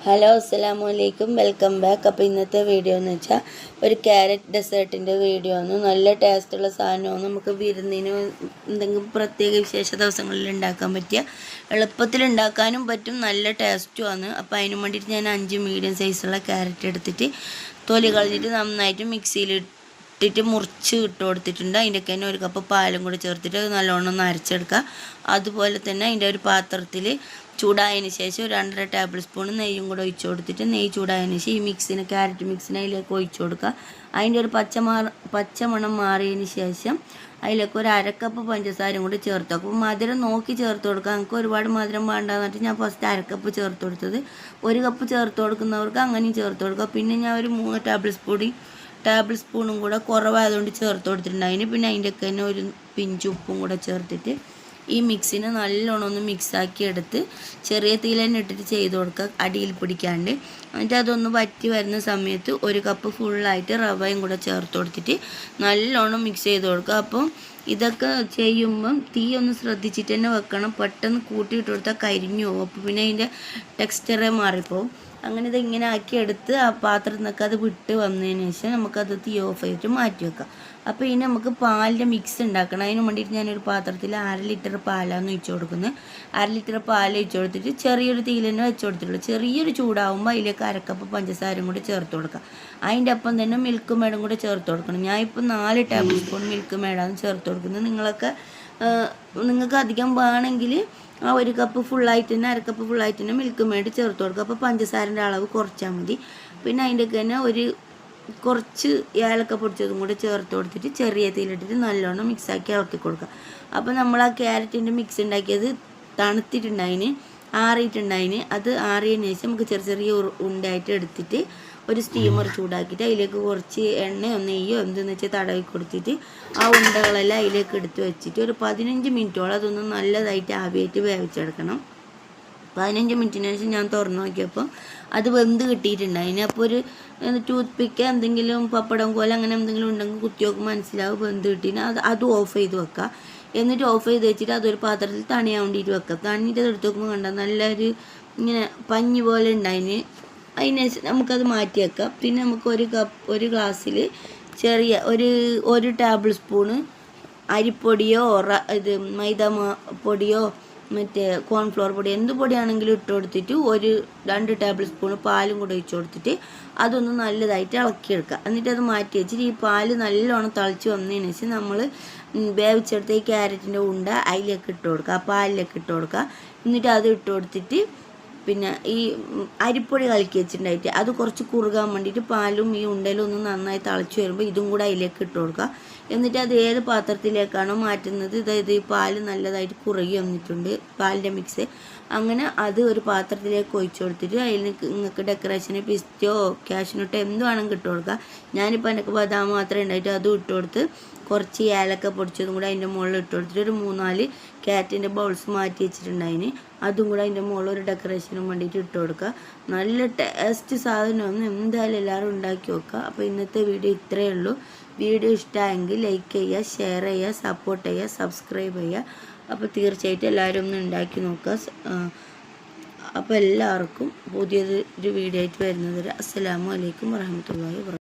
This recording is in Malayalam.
ഹലോ അസ്സലാമലൈക്കും, വെൽക്കം ബാക്ക്. അപ്പോൾ ഇന്നത്തെ വീഡിയോ എന്ന് വെച്ചാൽ ഒരു ക്യാരറ്റ് ഡെസേർട്ടിൻ്റെ വീഡിയോ ആണ്. നല്ല ടേസ്റ്റുള്ള സാധനമാണ്. നമുക്ക് വിരുന്നിന് എന്തെങ്കിലും പ്രത്യേക വിശേഷ ദിവസങ്ങളിൽ ഉണ്ടാക്കാൻ പറ്റിയ എളുപ്പത്തിൽ ഉണ്ടാക്കാനും പറ്റും, നല്ല ടേസ്റ്റുമാണ്. അപ്പോൾ അതിന് വേണ്ടിയിട്ട് ഞാൻ 5 മീഡിയം സൈസുള്ള ക്യാരറ്റ് എടുത്തിട്ട് തൊലി കളഞ്ഞിട്ട് നന്നായിട്ട് മിക്സിയിൽ ഇട്ടിട്ട് മുറിച്ച് ഇട്ട് കൊടുത്തിട്ടുണ്ട്. അതിൻ്റെ തന്നെ 1 കപ്പ് പാലും കൂടി ചേർത്തിട്ട് നല്ലോണം ഒന്ന് അരച്ചെടുക്കുക. അതുപോലെ തന്നെ അതിൻ്റെ ഒരു പാത്രത്തിൽ ചൂടായതിന് ശേഷം 2.5 ടേബിൾ സ്പൂൺ നെയ്യും കൂടെ ഒഴിച്ച് കൊടുത്തിട്ട് നെയ്യ് ചൂടായതിന് ശേഷം ഈ ക്യാരറ്റ് മിക്സിനെ അതിലേക്ക് ഒഴിച്ച് കൊടുക്കുക. അതിൻ്റെ ഒരു പച്ചമണം മാറിയതിന് ശേഷം അതിലേക്ക് 1/2 കപ്പ് പഞ്ചസാരയും കൂടി ചേർത്ത്. അപ്പോൾ മധുരം നോക്കി ചേർത്ത് കൊടുക്കുക. നമുക്ക് ഒരുപാട് മധുരം വേണ്ടെന്ന് പറഞ്ഞിട്ട് ഞാൻ ഫസ്റ്റ് 1/2 കപ്പ് ചേർത്ത് കൊടുത്തത്. 1 കപ്പ് ചേർത്ത് കൊടുക്കുന്നവർക്ക് അങ്ങനെയും ചേർത്ത് കൊടുക്കുക. പിന്നെ ഞാൻ ഒരു 3 ടേബിൾ സ്പൂണും കൂടെ കുറവായതുകൊണ്ട് ചേർത്ത് കൊടുത്തിട്ടുണ്ടായിന്. പിന്നെ അതിൻ്റെയൊക്കെ തന്നെ ഒരു പിഞ്ച് ഉപ്പും കൂടെ ചേർത്തിട്ട് ഈ മിക്സിനെ നല്ലോണം ഒന്ന് മിക്സാക്കി എടുത്ത് ചെറിയ തീയിൽ തന്നെ ഇട്ടിട്ട് ചെയ്ത് കൊടുക്കുക, അടിയിൽ പിടിക്കാണ്ട്. എന്നിട്ട് അതൊന്ന് വറ്റി വരുന്ന സമയത്ത് 1 കപ്പ് ഫുള്ളായിട്ട് റവയും കൂടെ ചേർത്ത് കൊടുത്തിട്ട് നല്ലോണം മിക്സ് ചെയ്ത് കൊടുക്കുക. അപ്പം ഇതൊക്കെ ചെയ്യുമ്പം തീ ഒന്ന് ശ്രദ്ധിച്ചിട്ട് തന്നെ വെക്കണം. പെട്ടെന്ന് കൂട്ടിയിട്ട് കൊടുത്താൽ കരിഞ്ഞു പോകും. അപ്പോൾ പിന്നെ അതിൻ്റെ ടെക്സ്ചറേ മാറിപ്പോവും. അങ്ങനെ ഇതിങ്ങനെ ആക്കിയെടുത്ത് ആ പാത്രത്തിൽ നിന്നൊക്കെ അത് വിട്ട് വന്നതിന് ശേഷം നമുക്കത് തീ ഓഫ് ചെയ്തിട്ട് മാറ്റി വെക്കാം. അപ്പോൾ ഇനി നമുക്ക് പാലിൻ്റെ മിക്സ് ഉണ്ടാക്കണം. അതിന് വേണ്ടിയിട്ട് ഞാനൊരു പാത്രത്തിൽ 1/2 ലിറ്റർ പാലാണ് ഒഴിച്ച് കൊടുക്കുന്നത്. 1/2 ലിറ്റർ പാൽ ഒഴിച്ച് കൊടുത്തിട്ട് ചെറിയൊരു തീയിൽ തന്നെ വെച്ച് കൊടുത്തിട്ടുള്ളൂ. ചെറിയൊരു ചൂടാകുമ്പോൾ അതിലേക്ക് 1/2 കപ്പ് പഞ്ചസാരയും കൂടി ചേർത്ത് കൊടുക്കുക. അതിൻ്റെ ഒപ്പം തന്നെ മിൽക്ക് മേഡും കൂടി ചേർത്ത് കൊടുക്കണം. ഞാൻ ഇപ്പോൾ 4 ടേബിൾ സ്പൂൺ മിൽക്ക് മേഡാണ് ചേർത്ത് കൊടുക്കുന്നത്. നിങ്ങൾക്ക് അധികം വേണമെങ്കിൽ ആ 1 കപ്പ് ഫുള്ളായിട്ട് തന്നെ 1/2 കപ്പ് ഫുള്ളായിട്ട് തന്നെ മിൽക്ക് മേഡ് ചേർത്ത് കൊടുക്കുക. അപ്പോൾ പഞ്ചസാരൻ്റെ അളവ് കുറച്ചാൽ മതി. പിന്നെ അതിൻ്റെയൊക്കെ തന്നെ കുറച്ച് ഏലക്ക പൊടിച്ചതും കൂടെ ചേർത്ത് കൊടുത്തിട്ട് ചെറിയ തീയിലിട്ടിട്ട് നല്ലോണം മിക്സാക്കി ഇളക്കി കൊടുക്കുക. അപ്പോൾ നമ്മൾ ആ ക്യാരറ്റിൻ്റെ മിക്സ് ഉണ്ടാക്കിയത് തണുത്തിട്ടുണ്ടായിന്, ആറിയിട്ടുണ്ടായിന്. അത് ആറിയതിന് ശേഷം നമുക്ക് ചെറിയ ഉണ്ടയായിട്ട് എടുത്തിട്ട് ഒരു സ്റ്റീമർ ചൂടാക്കിയിട്ട് അതിലേക്ക് കുറച്ച് എണ്ണയോ നെയ്യോ എന്തെന്ന് വെച്ചാൽ തടവി കൊടുത്തിട്ട് ആ ഉണ്ടകളെല്ലാം അതിലേക്ക് എടുത്ത് വെച്ചിട്ട് ഒരു 15 മിനിറ്റോളം അതൊന്ന് നല്ലതായിട്ട് ആവിയായിട്ട് വേവിച്ചെടുക്കണം. 15 മിനിറ്റിന് ശേഷം ഞാൻ തുറന്നു നോക്കിയപ്പോൾ അത് വെന്ത് കിട്ടിയിട്ടുണ്ടായിന്. അപ്പോൾ ഒരു ടൂത്ത് പിക്ക് എന്തെങ്കിലും പപ്പടം പോലെ അങ്ങനെ എന്തെങ്കിലും ഉണ്ടെങ്കിൽ കുത്തി നോക്കുമ്പോൾ മനസ്സിലാവും വെന്ത് കിട്ടീന്. അത് ഓഫ് ചെയ്ത് വെക്കുക. എന്നിട്ട് ഓഫ് ചെയ്ത് വെച്ചിട്ട് അതൊരു പാത്രത്തിൽ തണിയാൻ വേണ്ടിയിട്ട് വെക്കുക. തണിയിട്ട് എടുത്ത് നോക്കുമ്പോൾ കണ്ട നല്ലൊരു ഇങ്ങനെ പഞ്ഞി പോലെ ഉണ്ടായിന്. അതിന് ശേഷം നമുക്കത് മാറ്റി വെക്കാം. പിന്നെ നമുക്ക് ഒരു ഗ്ലാസ്സിൽ ചെറിയ ഒരു ടേബിൾ സ്പൂണ് അരിപ്പൊടിയോ മൈദ പൊടിയോ മറ്റേ കോൺഫ്ലവർ പൊടി എന്ത് പൊടിയാണെങ്കിലും ഇട്ട് കൊടുത്തിട്ട് 2 ടേബിൾ സ്പൂണ് പാലും കൂടെ ഒഴിച്ച് കൊടുത്തിട്ട് അതൊന്ന് നല്ലതായിട്ട് ഇളക്കിയെടുക്കുക. എന്നിട്ട് അത് മാറ്റി വെച്ചിട്ട് ഈ പാല് നല്ലോണം തിളച്ച് വന്നതിന് ശേഷം നമ്മൾ വേവിച്ചെടുത്ത ഈ ക്യാരറ്റിൻ്റെ ഉണ്ട അതിലേക്ക് ഇട്ട് കൊടുക്കുക, ആ പാലിലേക്ക് ഇട്ട് കൊടുക്കുക. എന്നിട്ട് അത് ഇട്ട് കൊടുത്തിട്ട് പിന്നെ ഈ അരിപ്പൊടി കലക്കി വെച്ചിട്ടുണ്ടായിട്ട് അത് കുറച്ച് കുറുകാൻ വേണ്ടിയിട്ട് പാലും ഈ ഉണ്ടയിലും ഒന്ന് നന്നായി തിളച്ച് വരുമ്പോൾ ഇതും കൂടെ അതിലേക്ക് ഇട്ട് കൊടുക്കുക. എന്നിട്ട് അത് ഏത് പാത്രത്തിലേക്കാണോ മാറ്റുന്നത്, ഇതായത് ഈ പാല് നല്ലതായിട്ട് കുറുകി വന്നിട്ടുണ്ട് പാലിൻ്റെ മിക്സ്, അങ്ങനെ അത് ഒരു പാത്രത്തിലേക്ക് ഒഴിച്ചു കൊടുത്തിട്ട് അതിൽ നിങ്ങൾക്ക് ഡെക്കറേഷന് പിസ്തയോ കാഷ്നട്ടോ എന്ത് വേണമെങ്കിൽ ഇട്ട് കൊടുക്കുക. ഞാനിപ്പോൾ എനിക്ക് ബദാം മാത്രമേ ഉണ്ടായിട്ട് അതും ഇട്ട് കൊടുത്ത് കുറച്ച് ഏലക്ക പൊടിച്ചതും കൂടെ അതിൻ്റെ മുകളിൽ ഇട്ട് കൊടുത്തിട്ട് ഒരു 3-4 ക്യാരറ്റിൻ്റെ ബൗൾസ് മാറ്റി വെച്ചിട്ടുണ്ടായിന്. അതും കൂടെ അതിൻ്റെ മുകളിൽ ഒരു ഡെക്കറേഷനും വേണ്ടിയിട്ട് ഇട്ട് കൊടുക്കുക. നല്ല ടേസ്റ്റ് സാധനമൊന്നും എന്തായാലും എല്ലാവരും ഉണ്ടാക്കി വെക്കുക. അപ്പോൾ ഇന്നത്തെ വീഡിയോ ഇത്രയേ ഉള്ളൂ. വീഡിയോ ഇഷ്ടമായെങ്കിൽ ലൈക്ക് ചെയ്യുക, ഷെയർ ചെയ്യുക, സപ്പോർട്ട് ചെയ്യുക, സബ്സ്ക്രൈബ് ചെയ്യുക. അപ്പോൾ തീർച്ചയായിട്ടും എല്ലാവരും ഒന്ന് ഉണ്ടാക്കി നോക്കുക. അപ്പോൾ എല്ലാവർക്കും പുതിയൊരു വീഡിയോ ആയിട്ട് വരുന്നത് വരെ അസ്സലാമു അലൈക്കും വറഹ്മത്തുള്ളാഹി വബറകാതുഹു.